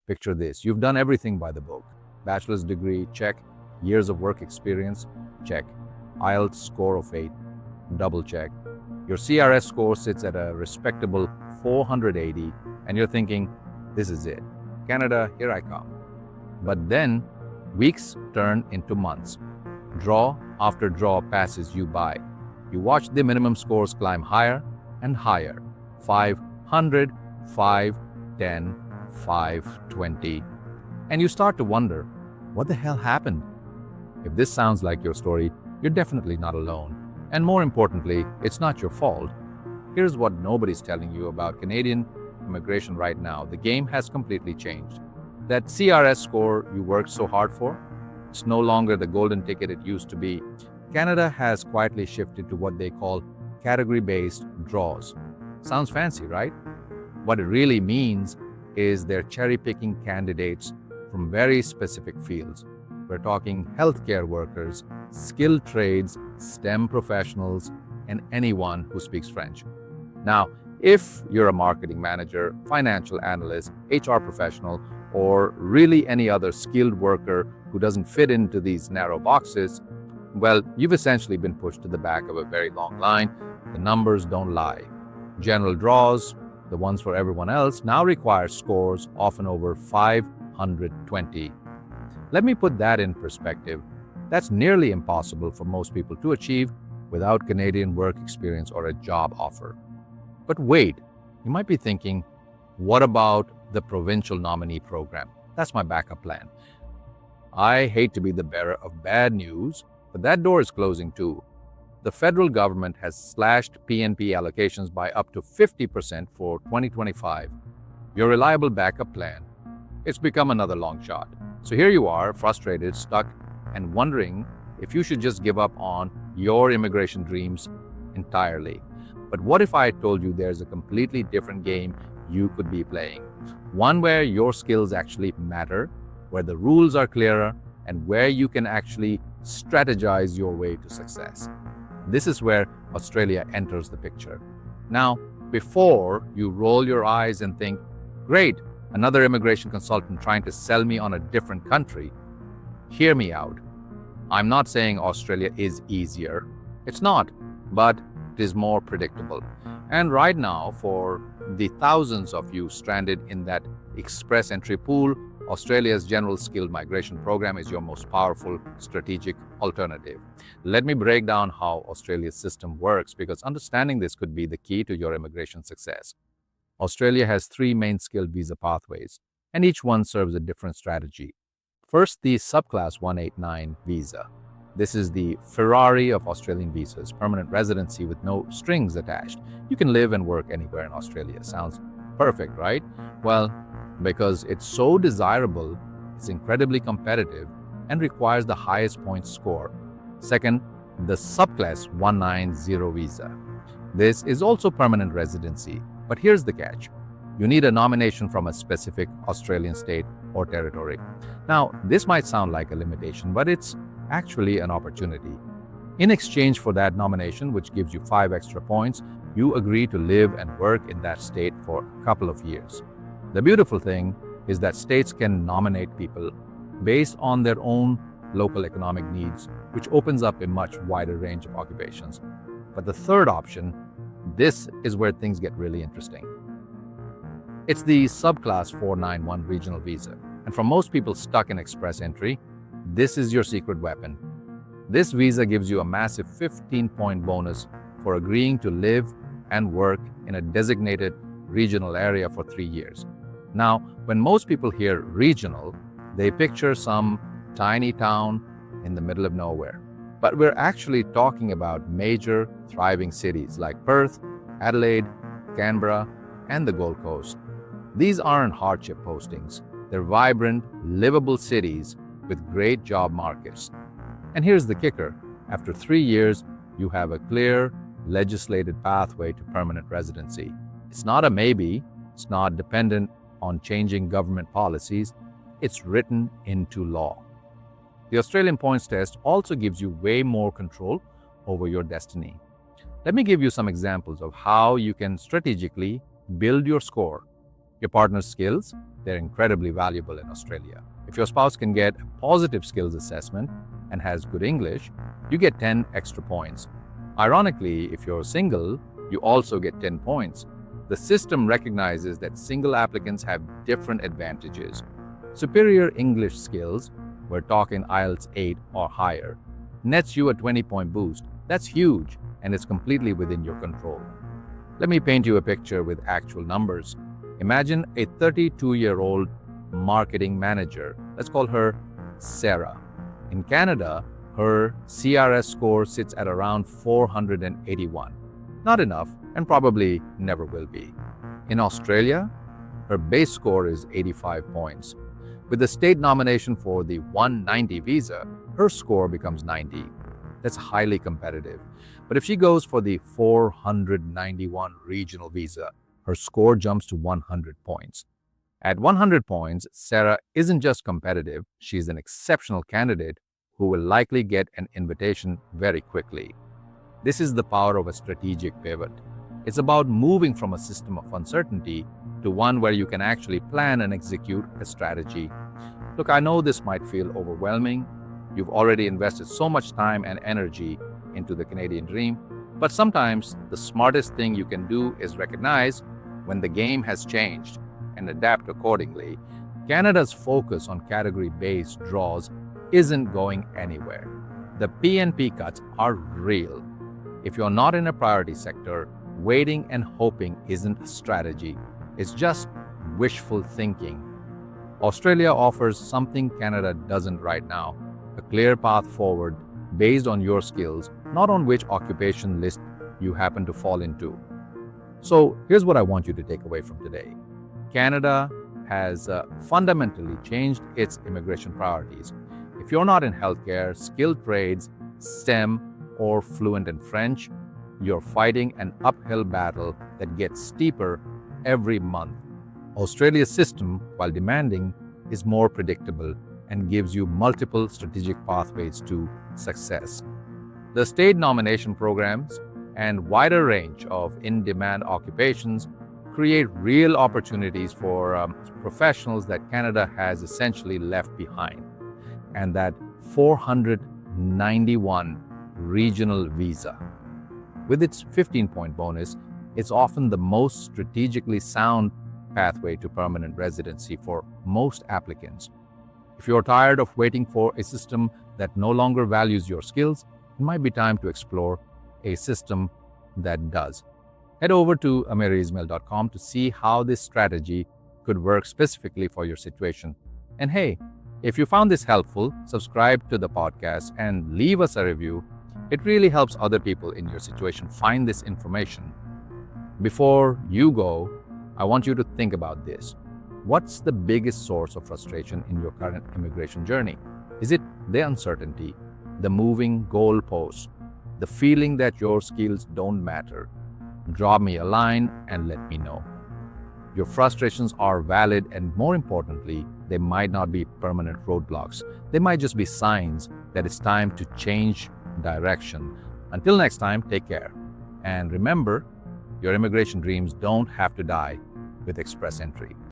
Picture this. You've done everything by the book. Bachelor's degree, check. Years of work experience, check. IELTS score of 8, double check. Your CRS score sits at a respectable 480, and you're thinking, this is it. Canada, here I come. But then, weeks turn into months. Draw after draw passes you by. You watch the minimum scores climb higher and higher. 500, 510, 520. And you start to wonder, what the hell happened? If this sounds like your story, you're definitely not alone. And more importantly, it's not your fault. Here's what nobody's telling you about Canadian immigration right now. The game has completely changed. That CRS score you worked so hard for, it's no longer the golden ticket it used to be. Canada has quietly shifted to what they call category-based draws. Sounds fancy, right? What it really means is they're cherry-picking candidates from very specific fields. We're talking healthcare workers, skilled trades, STEM professionals, and anyone who speaks French. Now, if you're a marketing manager, financial analyst, HR professional, or really any other skilled worker who doesn't fit into these narrow boxes, well, you've essentially been pushed to the back of a very long line. The numbers don't lie. General draws, the ones for everyone else, now require scores often over 520. Let me put that in perspective. That's nearly impossible for most people to achieve without Canadian work experience or a job offer. But wait, you might be thinking, what about the Provincial Nominee program? That's my backup plan. I hate to be the bearer of bad news, but that door is closing too. The federal government has slashed PNP allocations by up to 50% for 2025. Your reliable backup plan, it's become another long shot. So here you are, frustrated, stuck, and wondering if you should just give up on your immigration dreams entirely. But what if I told you there's a completely different game you could be playing? One where your skills actually matter, where the rules are clearer, and where you can actually strategize your way to success. This is where Australia enters the picture. Now, before you roll your eyes and think, great, another immigration consultant trying to sell me on a different country, hear me out. I'm not saying Australia is easier. It's not, but it is more predictable. And right now, for the thousands of you stranded in that express entry pool, Australia's General Skilled Migration Program is your most powerful strategic alternative. Let me break down how Australia's system works, because understanding this could be the key to your immigration success. Australia has 3 main skilled visa pathways, and each one serves a different strategy. First, the Subclass 189 visa. This is the Ferrari of Australian visas, permanent residency with no strings attached. You can live and work anywhere in Australia. Sounds perfect, right? Well, because it's so desirable, it's incredibly competitive and requires the highest point score. Second, the Subclass 190 visa. This is also permanent residency, but here's the catch. You need a nomination from a specific Australian state or territory. Now, this might sound like a limitation, but it's actually an opportunity. In exchange for that nomination, which gives you 5 extra points, you agree to live and work in that state for a couple of years. The beautiful thing is that states can nominate people based on their own local economic needs, which opens up a much wider range of occupations. But the third option, this is where things get really interesting. It's the Subclass 491 regional visa. And for most people stuck in express entry, this is your secret weapon. This visa gives you a massive 15-point bonus for agreeing to live and work in a designated regional area for 3 years. Now, when most people hear regional, they picture some tiny town in the middle of nowhere. But we're actually talking about major, thriving cities like Perth, Adelaide, Canberra, and the Gold Coast. These aren't hardship postings. They're vibrant, livable cities with great job markets. And here's the kicker. After 3 years, you have a clear, legislated pathway to permanent residency. It's not a maybe. It's not dependent on changing government policies. It's written into law. The Australian points test also gives you way more control over your destiny. Let me give you some examples of how you can strategically build your score, your partner's skills, they're incredibly valuable in Australia. If your spouse can get a positive skills assessment and has good English, you get 10 extra points. Ironically, if you're single, you also get 10 points. The system recognizes that single applicants have different advantages. Superior English skills, we're talking IELTS 8 or higher, nets you a 20-point boost. That's huge, and it's completely within your control. Let me paint you a picture with actual numbers. Imagine a 32-year-old marketing manager. Let's call her Sarah. In Canada, her CRS score sits at around 481. Not enough, and probably never will be. In Australia, her base score is 85 points. With the state nomination for the 190 visa, her score becomes 90. That's highly competitive. But if she goes for the 491 regional visa, her score jumps to 100 points. At 100 points, Sarah isn't just competitive, she's an exceptional candidate who will likely get an invitation very quickly. This is the power of a strategic pivot. It's about moving from a system of uncertainty to one where you can actually plan and execute a strategy. Look, I know this might feel overwhelming. You've already invested so much time and energy into the Canadian dream, but sometimes the smartest thing you can do is recognize when the game has changed and adapt accordingly. Canada's focus on category-based draws isn't going anywhere. The PNP cuts are real. If you're not in a priority sector, waiting and hoping isn't a strategy. It's just wishful thinking. Australia offers something Canada doesn't right now, a clear path forward based on your skills, not on which occupation list you happen to fall into. So here's what I want you to take away from today. Canada has fundamentally changed its immigration priorities. If you're not in healthcare, skilled trades, STEM, or fluent in French, you're fighting an uphill battle that gets steeper every month. Australia's system, while demanding, is more predictable and gives you multiple strategic pathways to success. The state nomination programs and wider range of in-demand occupations create real opportunities for professionals that Canada has essentially left behind. And that 491 regional visa, with its 15-point bonus, it's often the most strategically sound pathway to permanent residency for most applicants. If you're tired of waiting for a system that no longer values your skills, it might be time to explore a system that does. Head over to amirismail.com to see how this strategy could work specifically for your situation. And hey, if you found this helpful, subscribe to the podcast and leave us a review. It really helps other people in your situation find this information. Before you go, I want you to think about this. What's the biggest source of frustration in your current immigration journey? Is it the uncertainty, the moving goalposts, the feeling that your skills don't matter? Drop me a line and let me know. Your frustrations are valid, and more importantly, they might not be permanent roadblocks. They might just be signs that it's time to change direction. Until next time, take care. And remember, your immigration dreams don't have to die with express entry.